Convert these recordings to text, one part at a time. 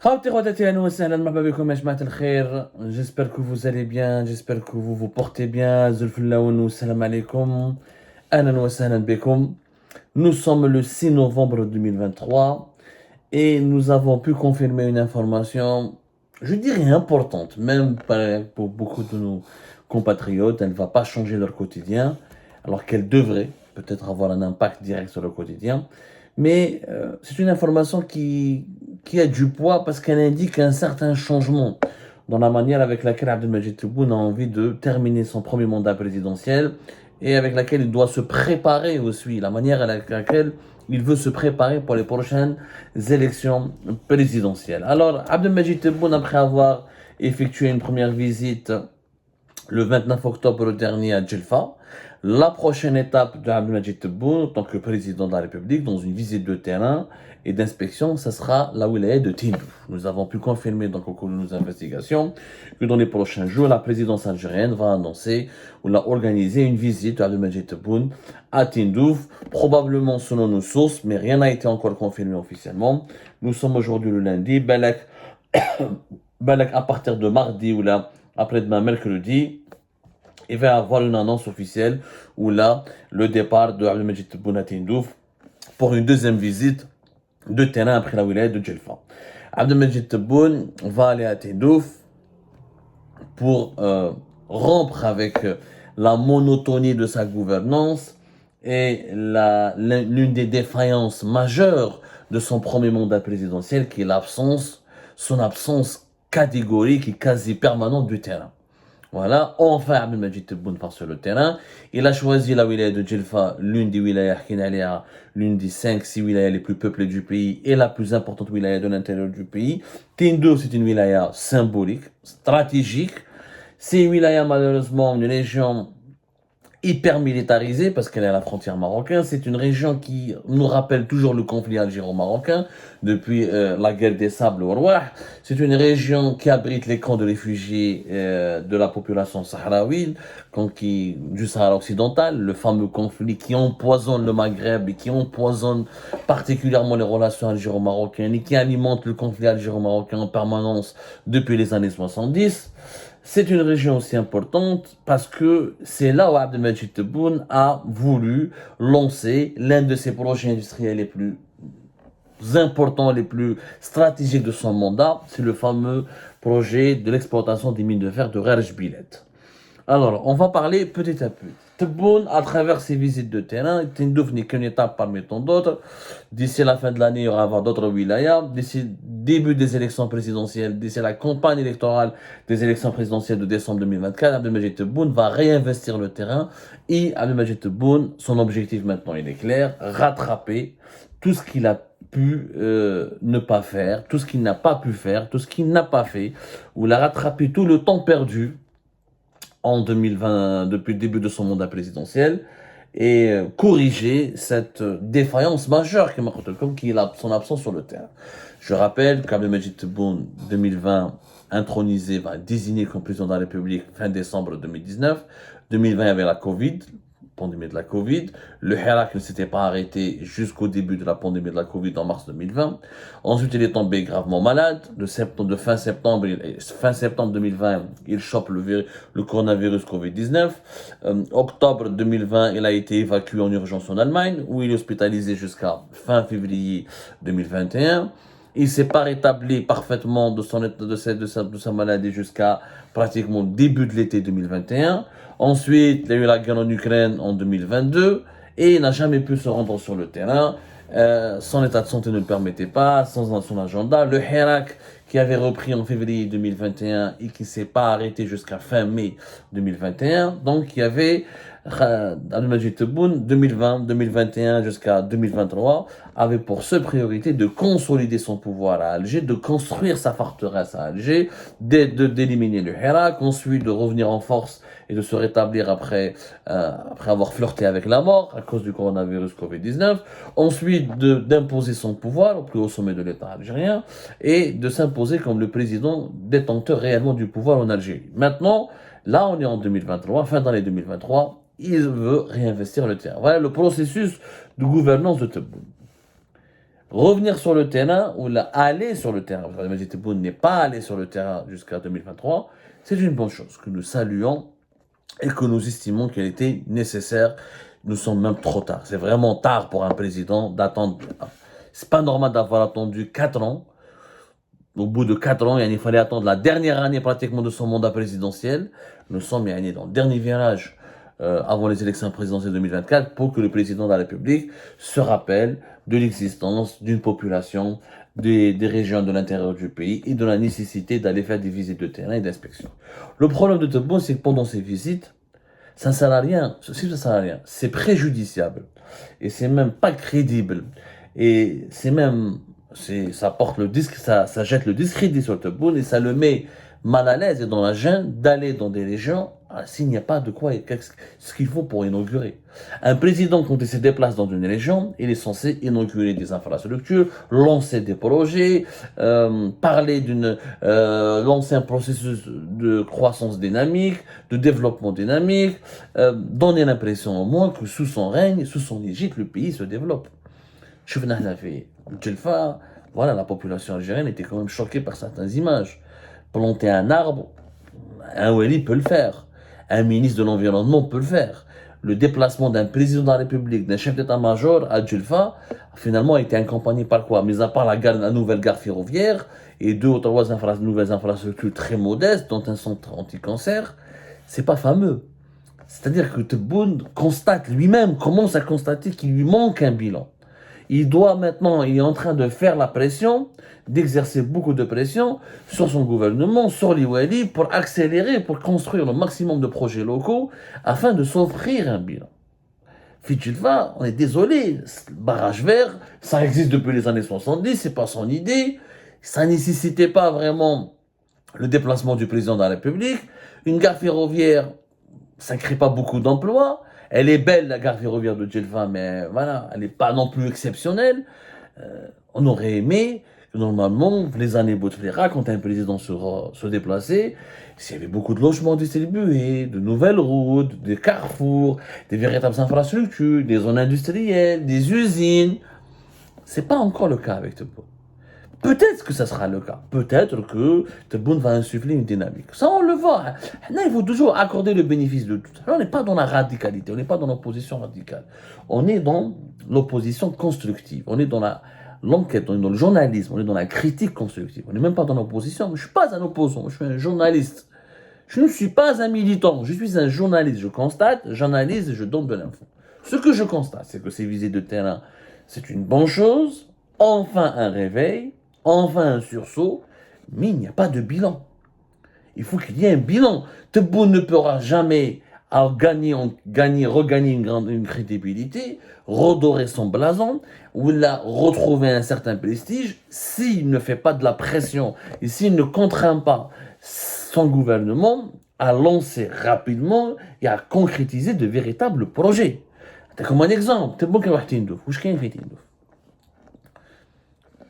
J'espère que vous allez bien, j'espère que vous vous portez bien. Salam alaikum. Ahlan wa sahlan bikum. Nous sommes le 6 novembre 2023 et nous avons pu confirmer une information, je dirais importante, même pour beaucoup de nos compatriotes. Elle ne va pas changer leur quotidien, alors qu'elle devrait peut-être avoir un impact direct sur leur quotidien. Mais c'est une information qui a du poids parce qu'elle indique un certain changement dans la manière avec laquelle Abdelmajid Tebboune a envie de terminer son premier mandat présidentiel et avec laquelle il doit se préparer aussi, la manière avec laquelle il veut se préparer pour les prochaines élections présidentielles. Alors, Abdelmajid Tebboune, après avoir effectué une première visite le 29 octobre dernier à Djelfa, la prochaine étape de Abdelmajid Tebboune en tant que président de la République dans une visite de terrain et d'inspection, ça sera la wilaya de Tindouf. Nous avons pu confirmer donc au cours de nos investigations que dans les prochains jours, la présidence algérienne va annoncer ou l'a organisé une visite d'Abdelmajid Tebboune à Tindouf, probablement selon nos sources, mais rien n'a été encore confirmé officiellement. Nous sommes aujourd'hui le lundi, Balak à partir de mardi ou là, après-demain mercredi, il va y avoir une annonce officielle où là, le départ de Abdelmajid Tebboune à Tindouf pour une deuxième visite de terrain après la wilaya de Djelfa. Abdelmajid Tebboune va aller à Tindouf pour rompre avec la monotonie de sa gouvernance et l'une des défaillances majeures de son premier mandat présidentiel qui est son absence catégorique et quasi permanente du terrain. Voilà, enfin Abdelmajid Tebboune part sur le terrain. Il a choisi la wilaya de Djelfa, l'une des wilayas Kinalia, l'une des 5-6 wilayas les plus peuplées du pays et la plus importante wilaya de l'intérieur du pays. Tindouf, c'est une wilaya symbolique, stratégique. C'est une wilaya malheureusement une région hyper militarisée parce qu'elle est à la frontière marocaine. C'est une région qui nous rappelle toujours le conflit algéro-marocain depuis la guerre des sables au roi. C'est une région qui abrite les camps de réfugiés de la population sahraouie, du Sahara occidental, le fameux conflit qui empoisonne le Maghreb et qui empoisonne particulièrement les relations algéro-marocaines et qui alimente le conflit algéro-marocain en permanence depuis les années 70. C'est une région aussi importante parce que c'est là où Abdelmajid Tebboune a voulu lancer l'un de ses projets industriels les plus importants, les plus stratégiques de son mandat. C'est le fameux projet de l'exploitation des mines de fer de Rarj Bilet. Alors, on va parler petit à petit. Tebboune, à travers ses visites de terrain, Tindouf n'est qu'une étape parmi tant d'autres. D'ici la fin de l'année, il y aura d'autres wilayas. D'ici le début des élections présidentielles, d'ici la campagne électorale des élections présidentielles de décembre 2024, Abdelmajid Tebboune va réinvestir le terrain. Et Abdelmajid Tebboune, son objectif maintenant, il est clair, rattraper tout ce qu'il a pu ne pas faire, tout ce qu'il n'a pas pu faire, tout ce qu'il n'a pas fait, ou la rattraper tout le temps perdu en 2020, depuis le début de son mandat présidentiel, et corriger cette défaillance majeure qui est son absence sur le terrain. Je rappelle qu'Abdelmajid Tebboune, 2020, intronisé, désigné comme président de la République fin décembre 2019. 2020, il y avait la Covid, pandémie de la Covid. Le Hirak ne s'était pas arrêté jusqu'au début de la pandémie de la Covid en mars 2020. Ensuite, il est tombé gravement malade. Fin septembre 2020, il chope le coronavirus Covid-19. Octobre 2020, il a été évacué en urgence en Allemagne, où il est hospitalisé jusqu'à fin février 2021. Il ne s'est pas rétabli parfaitement de sa maladie jusqu'à pratiquement début de l'été 2021. Ensuite, il y a eu la guerre en Ukraine en 2022 et il n'a jamais pu se rendre sur le terrain. Son état de santé ne le permettait pas, sans son agenda. Le Hirak, qui avait repris en février 2021 et qui ne s'est pas arrêté jusqu'à fin mai 2021. Donc, il y avait Abdelmajid Tebboune, 2020, 2021 jusqu'à 2023, avait pour seule priorité de consolider son pouvoir à Alger, de construire sa forteresse à Alger, d'éliminer le Hirak, ensuite de revenir en force et de se rétablir après avoir flirté avec la mort à cause du coronavirus Covid-19, ensuite d'imposer son pouvoir au plus haut sommet de l'État algérien et de s'imposer comme le président détenteur réellement du pouvoir en Algérie. Maintenant, là on est en 2023, fin d'année 2023, il veut réinvestir le terrain. Voilà le processus de gouvernance de Tebboune. revenir sur le terrain ou aller sur le terrain, parce que la Majid Tebboune n'est pas allé sur le terrain jusqu'à 2023, c'est une bonne chose que nous saluons et que nous estimons qu'elle était nécessaire. Nous sommes même trop tard. C'est vraiment tard pour un président d'attendre. C'est pas normal d'avoir attendu 4 ans. Au bout de 4 ans, il fallait attendre la dernière année pratiquement de son mandat présidentiel. Nous sommes dans le dernier virage avant les élections présidentielles 2024 pour que le président de la République se rappelle de l'existence d'une population des régions de l'intérieur du pays et de la nécessité d'aller faire des visites de terrain et d'inspection. Le problème de Tebboune, c'est que pendant ces visites, ça ne sert à rien. Ça sert à rien. C'est préjudiciable. Et c'est même pas crédible. Et c'est même, ça porte le disque, ça jette le discrédit sur Tebboune et ça le met mal à l'aise et dans la gêne d'aller dans des régions s'il n'y a pas de quoi, ce qu'il faut pour inaugurer. Un président, quand il se déplace dans une région, il est censé inaugurer des infrastructures, lancer des projets, parler lancer un processus de croissance dynamique, de développement dynamique, donner l'impression au moins que sous son règne, sous son égide, le pays se développe. شفنا هنا في الجلفة, voilà, la population algérienne était quand même choquée par certaines images. Planter un arbre, un wali peut le faire. Un ministre de l'Environnement peut le faire. Le déplacement d'un président de la République, d'un chef d'état-major à Djelfa, finalement a été accompagné par quoi? Mis à part la nouvelle gare ferroviaire et 2 ou 3 nouvelles infrastructures très modestes, dont un centre anti-cancer, c'est pas fameux. C'est-à-dire que Tebboune constate lui-même, commence à constater qu'il lui manque un bilan. Il est en train de faire la pression, d'exercer beaucoup de pression sur son gouvernement, sur les Wali, pour accélérer, pour construire le maximum de projets locaux, afin de s'offrir un bilan. Fidjilva, on est désolé, barrage vert, ça existe depuis les années 70, c'est pas son idée, ça nécessitait pas vraiment le déplacement du président de la République, une gare ferroviaire, ça ne crée pas beaucoup d'emplois. Elle est belle, la gare ferroviaire de Djelfa, mais voilà, elle n'est pas non plus exceptionnelle. On aurait aimé, normalement, les années Bouteflika, quand un président se déplaçait, s'il y avait beaucoup de logements distribués, de nouvelles routes, des carrefours, des véritables infrastructures, des zones industrielles, des usines. C'est pas encore le cas avec Tebboune. Peut-être que ça sera le cas. Peut-être que Tebboune va insuffler une dynamique. Ça, on le voit. Là, il faut toujours accorder le bénéfice de tout. On n'est pas dans la radicalité, on n'est pas dans l'opposition radicale. On est dans l'opposition constructive. On est dans l'enquête, on est dans le journalisme, on est dans la critique constructive. On n'est même pas dans l'opposition. Je ne suis pas un opposant, je suis un journaliste. Je ne suis pas un militant, je suis un journaliste. Je constate, j'analyse et je donne de l'info. Ce que je constate, c'est que ces visites de terrain, c'est une bonne chose. Enfin un réveil. Enfin un sursaut, mais il n'y a pas de bilan. Il faut qu'il y ait un bilan. Tebboune ne pourra jamais regagner une crédibilité, redorer son blason, ou retrouver un certain prestige, s'il ne fait pas de la pression, et s'il ne contraint pas son gouvernement à lancer rapidement et à concrétiser de véritables projets. Comme un exemple, Tebboune qui a Tindouf, où est-ce qu'il y a Tindouf?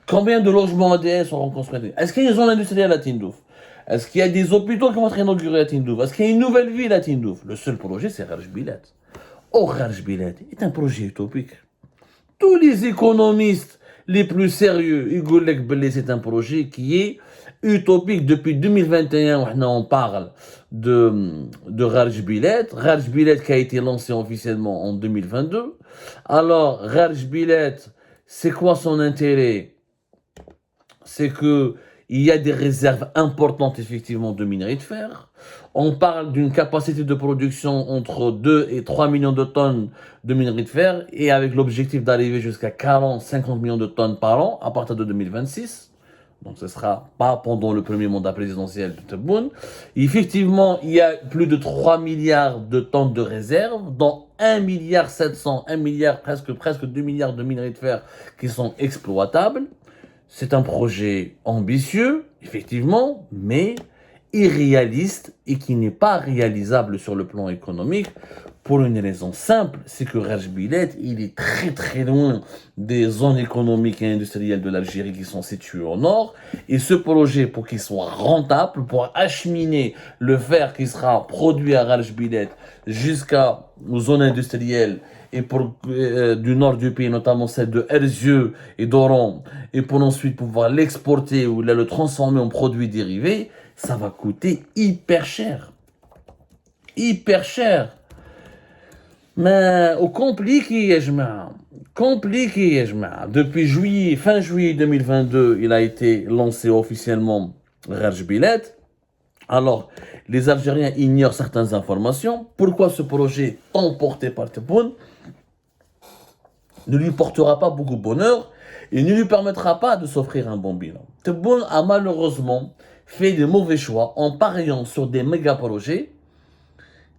Combien de logements ADS seront construits? Est-ce qu'il y a une zone industrielle à Tindouf? Est-ce qu'il y a des hôpitaux qui vont être inaugurés à Tindouf? Est-ce qu'il y a une nouvelle ville à Tindouf? Le seul projet, c'est Kharj Bilad. Oh, Kharj Bilad est un projet utopique. Tous les économistes les plus sérieux, Igor Lekbele, c'est un projet qui est utopique. Depuis 2021, on parle de Kharj Bilad. Kharj Bilad qui a été lancé officiellement en 2022. Alors, Kharj Bilad, c'est quoi son intérêt? C'est que il y a des réserves importantes effectivement de minerais de fer. On parle d'une capacité de production entre 2 et 3 millions de tonnes de minerais de fer et avec l'objectif d'arriver jusqu'à 40-50 millions de tonnes par an à partir de 2026. Donc ce ne sera pas pendant le premier mandat présidentiel de Tebboune. Effectivement, il y a plus de 3 milliards de tonnes de réserves, dont 1,7 milliard, 1 milliard, presque 2 milliards de minerais de fer qui sont exploitables. C'est un projet ambitieux, effectivement, mais irréaliste et qui n'est pas réalisable sur le plan économique Pour une raison simple, c'est que Rajbilet, il est très très loin des zones économiques et industrielles de l'Algérie qui sont situées au nord. Et ce projet, pour qu'il soit rentable, pour acheminer le fer qui sera produit à Rajbilet jusqu'aux zones industrielles et pour du nord du pays, notamment celle de Erzieux et d'Oran, et pour ensuite pouvoir l'exporter ou le transformer en produits dérivés, ça va coûter hyper cher. Hyper cher. Mais au compliqué, يا جماعة. Compliqué, يا جماعة. Depuis fin juillet 2022, il a été lancé officiellement Rajbilet. Alors, les Algériens ignorent certaines informations. Pourquoi ce projet, tant porté par Tebboune, ne lui portera pas beaucoup de bonheur et ne lui permettra pas de s'offrir un bon bilan. Tebboune a malheureusement fait de mauvais choix en pariant sur des méga projets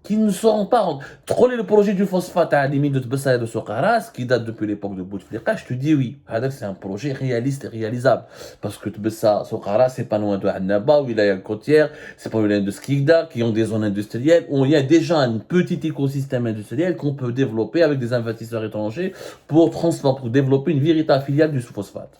qui ne seront pas... Troller le projet du phosphate à la limite de Tbessa et de Sokaras, qui date depuis l'époque de Bouteflika, je te dis oui. C'est un projet réaliste et réalisable. Parce que Tbessa, Sokaras, c'est pas loin de Annaba, où il y a une côtière, c'est pas loin de Skikda, qui ont des zones industrielles, où il y a déjà un petit écosystème industriel qu'on peut développer avec des investisseurs étrangers pour développer une véritable filiale du phosphate.